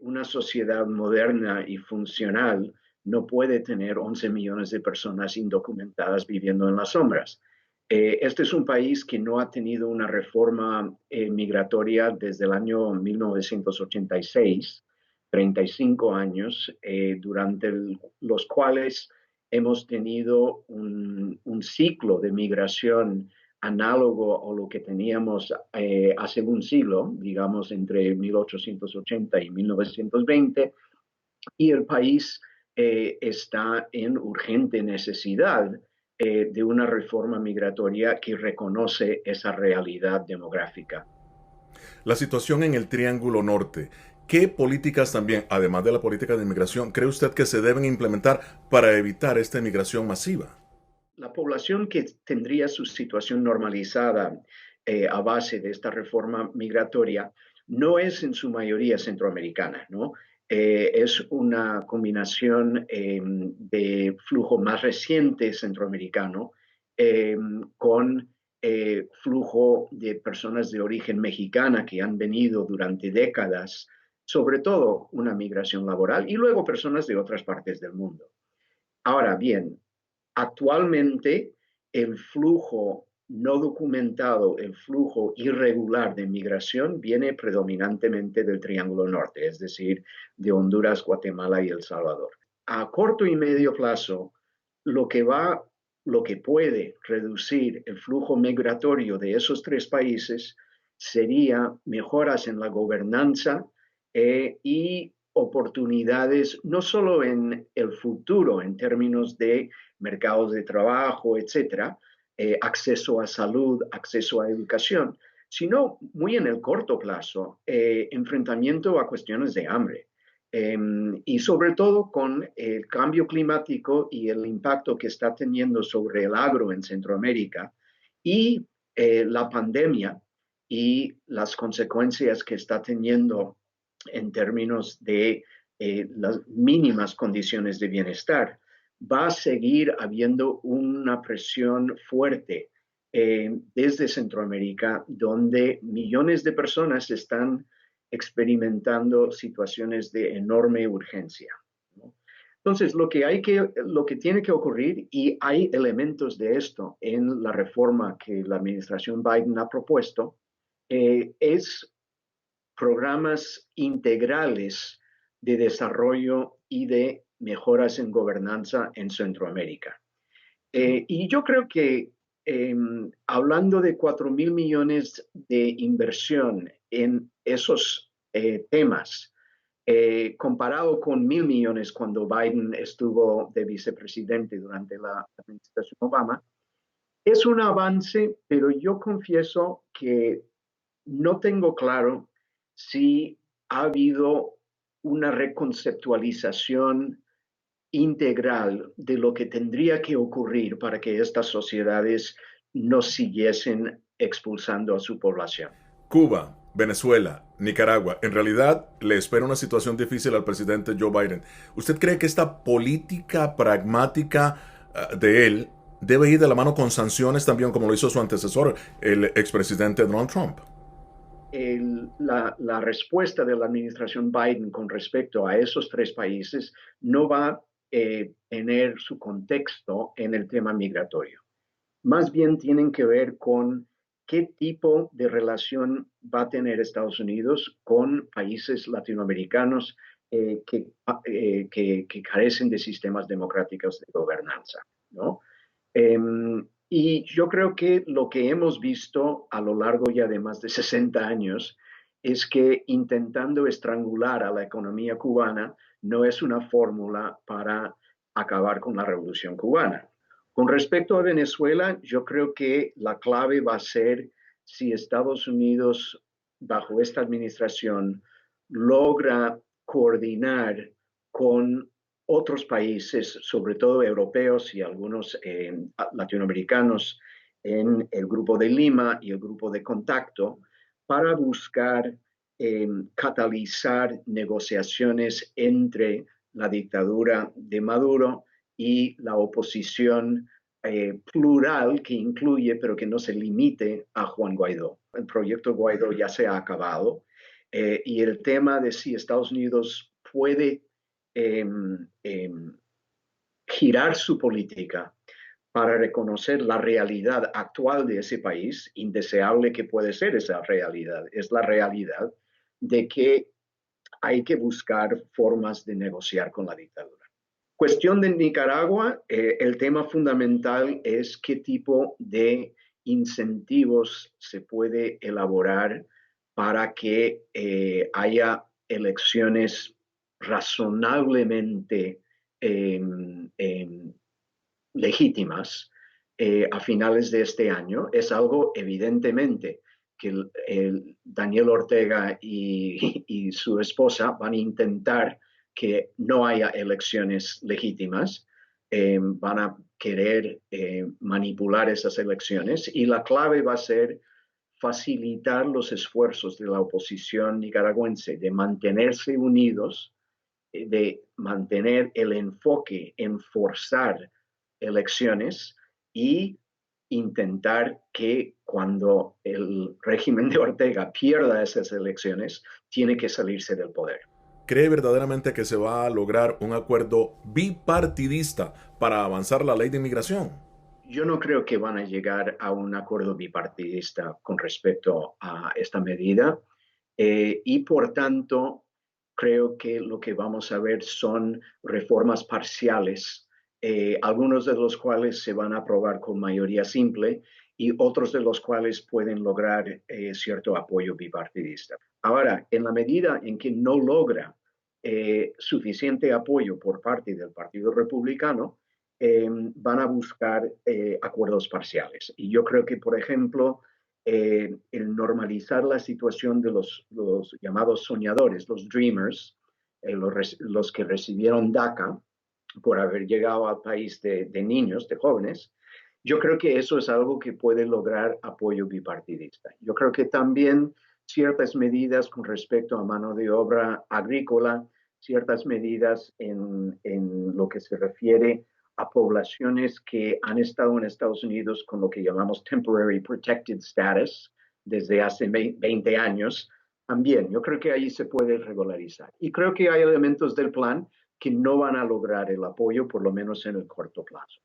una sociedad moderna y funcional no puede tener 11 millones de personas indocumentadas viviendo en las sombras. Este es un país que no ha tenido una reforma migratoria desde el año 1986, 35 años, durante los cuales hemos tenido un ciclo de migración análogo a lo que teníamos hace un siglo, digamos entre 1880 y 1920, y el país está en urgente necesidad de una reforma migratoria que reconoce esa realidad demográfica. La situación en el Triángulo Norte. ¿Qué políticas también, además de la política de inmigración, cree usted que se deben implementar para evitar esta inmigración masiva? La población que tendría su situación normalizada a base de esta reforma migratoria no es en su mayoría centroamericana, ¿no? Es una combinación de flujo más reciente centroamericano eh, con flujo de personas de origen mexicana que han venido durante décadas, sobre todo una migración laboral, y luego personas de otras partes del mundo. Ahora bien, actualmente el flujo no documentado, el flujo irregular de migración viene predominantemente del Triángulo Norte, es decir, de Honduras, Guatemala y El Salvador. A corto y medio plazo, lo que va, lo que puede reducir el flujo migratorio de esos tres países sería mejoras en la gobernanza y oportunidades no solo en el futuro en términos de mercados de trabajo, etcétera, acceso a salud, acceso a educación, sino muy en el corto plazo, enfrentamiento a cuestiones de hambre. Y sobre todo con el cambio climático y el impacto que está teniendo sobre el agro en Centroamérica y la pandemia y las consecuencias que está teniendo en términos de las mínimas condiciones de bienestar, va a seguir habiendo una presión fuerte desde Centroamérica, donde millones de personas están experimentando situaciones de enorme urgencia, ¿no? Entonces, lo que tiene que ocurrir, y hay elementos de esto en la reforma que la administración Biden ha propuesto, es programas integrales de desarrollo y de mejoras en gobernanza en Centroamérica. Y yo creo que hablando de 4.000 millones de inversión en esos temas, comparado con 1.000 millones cuando Biden estuvo de vicepresidente durante la administración Obama, es un avance, pero yo confieso que no tengo claro si ha habido una reconceptualización integral de lo que tendría que ocurrir para que estas sociedades no siguiesen expulsando a su población. Cuba, Venezuela, Nicaragua. En realidad le espera una situación difícil al presidente Joe Biden. ¿Usted cree que esta política pragmática de él debe ir de la mano con sanciones también como lo hizo su antecesor, el expresidente Donald Trump? La respuesta de la administración Biden con respecto a esos tres países no va a tener su contexto en el tema migratorio. Más bien tienen que ver con qué tipo de relación va a tener Estados Unidos con países latinoamericanos que carecen de sistemas democráticos de gobernanza, ¿no? Y yo creo que lo que hemos visto a lo largo ya de más de 60 años es que intentando estrangular a la economía cubana no es una fórmula para acabar con la revolución cubana. Con respecto a Venezuela, yo creo que la clave va a ser si Estados Unidos, bajo esta administración, logra coordinar con otros países, sobre todo europeos y algunos latinoamericanos, en el Grupo de Lima y el Grupo de Contacto, para buscar catalizar negociaciones entre la dictadura de Maduro y la oposición plural que incluye, pero que no se limite a Juan Guaidó. El proyecto Guaidó ya se ha acabado. y el tema de si Estados Unidos puede em, em, girar su política para reconocer la realidad actual de ese país, indeseable que puede ser esa realidad, es la realidad de que hay que buscar formas de negociar con la dictadura. Cuestión de Nicaragua, el tema fundamental es qué tipo de incentivos se puede elaborar para que haya elecciones razonablemente eh, eh, legítimas a finales de este año. Es algo evidentemente que Daniel Ortega y su esposa van a intentar que no haya elecciones legítimas, van a querer manipular esas elecciones y la clave va a ser facilitar los esfuerzos de la oposición nicaragüense de mantenerse unidos, de mantener el enfoque en forzar elecciones y intentar que cuando el régimen de Ortega pierda esas elecciones, tiene que salirse del poder. ¿Cree verdaderamente que se va a lograr un acuerdo bipartidista para avanzar la ley de inmigración? Yo no creo que van a llegar a un acuerdo bipartidista con respecto a esta medida y por tanto creo que lo que vamos a ver son reformas parciales, algunos de los cuales se van a aprobar con mayoría simple y otros de los cuales pueden lograr cierto apoyo bipartidista. Ahora, en la medida en que no logra suficiente apoyo por parte del Partido Republicano, van a buscar acuerdos parciales. Y yo creo que, por ejemplo, el normalizar la situación de los llamados soñadores, los dreamers, los que recibieron DACA por haber llegado al país de niños, de jóvenes, yo creo que eso es algo que puede lograr apoyo bipartidista. Yo creo que también ciertas medidas con respecto a mano de obra agrícola, ciertas medidas en lo que se refiere a poblaciones que han estado en Estados Unidos con lo que llamamos temporary protected status desde hace 20 años, también yo creo que ahí se puede regularizar. Y creo que hay elementos del plan que no van a lograr el apoyo, por lo menos en el corto plazo.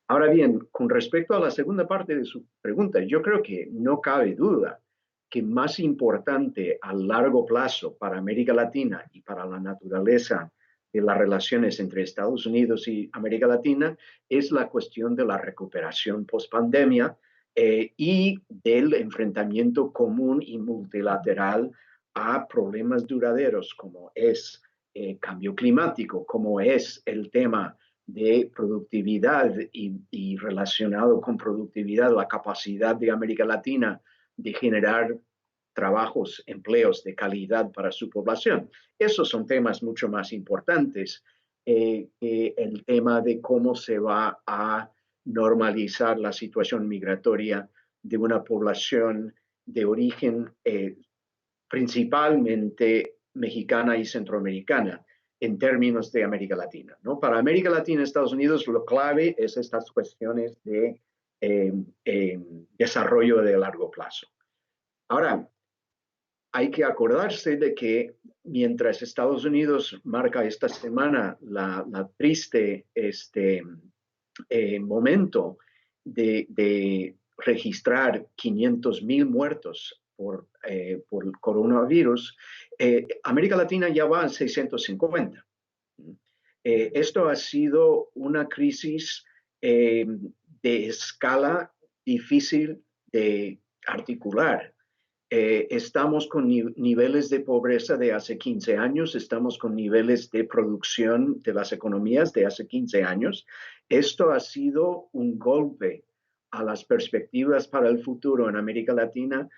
Ahora bien, con respecto a la segunda parte de su pregunta, yo creo que no cabe duda que más importante a largo plazo para América Latina y para la naturaleza de las relaciones entre Estados Unidos y América Latina es la cuestión de la recuperación post-pandemia y del enfrentamiento común y multilateral a problemas duraderos como es cambio climático, como es el tema de productividad y relacionado con productividad, la capacidad de América Latina de generar trabajos, empleos de calidad para su población. Esos son temas mucho más importantes que el tema de cómo se va a normalizar la situación migratoria de una población de origen principalmente mexicana y centroamericana en términos de América Latina, ¿no? Para América Latina y Estados Unidos lo clave es estas cuestiones de desarrollo de largo plazo. Ahora, hay que acordarse de que mientras Estados Unidos marca esta semana la triste momento de registrar 500,000 muertos por coronavirus, América Latina ya va a 650. Esto ha sido una crisis de escala difícil de articular. Estamos con niveles de pobreza de hace 15 años, estamos con niveles de producción de las economías de hace 15 años. Esto ha sido un golpe a las perspectivas para el futuro en América Latina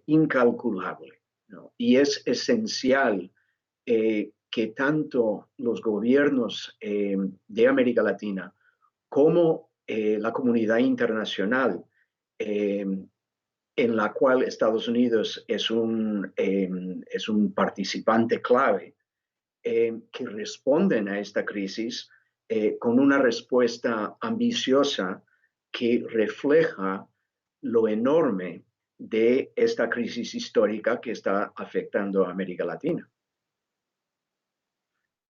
incalculable, ¿no? Y es esencial que tanto los gobiernos de América Latina como la comunidad internacional eh, en la cual Estados Unidos es un participante clave, que responden a esta crisis con una respuesta ambiciosa que refleja lo enorme de esta crisis histórica que está afectando a América Latina.